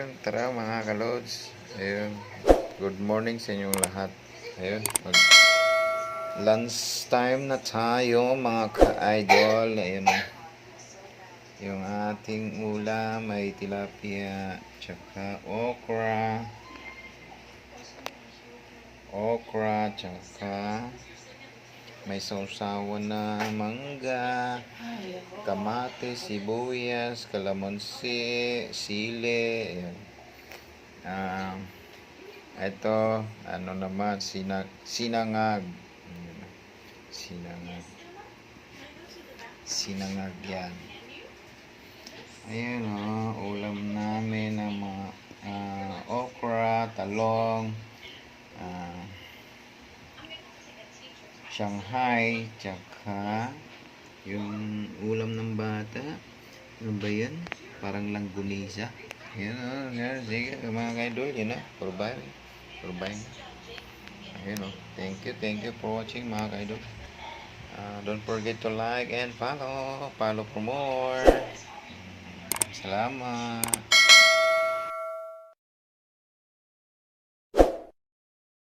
Ayun, tara mga kalods. Ayun, good morning sa inyong lahat. Ayun, lunch time na tayo mga ka-idol. Ayun, yung ating ulam ay tilapia, tsaka okra, tsaka may sausawan na mangga, kamatis, sibuyas, kalamansi, sili. Ayan. Ito, ano naman, sinangag. Ayan. Sinangag yan. Ayan ulam namin ng mga okra, talong, Shanghai, tsaka yung ulam ng bata. Ano ba yan? Parang langgunisa. Yan sige mga kaidol, yun provide. Ayun thank you for watching mga kaidol. Don't forget to like and follow for more. Salamat.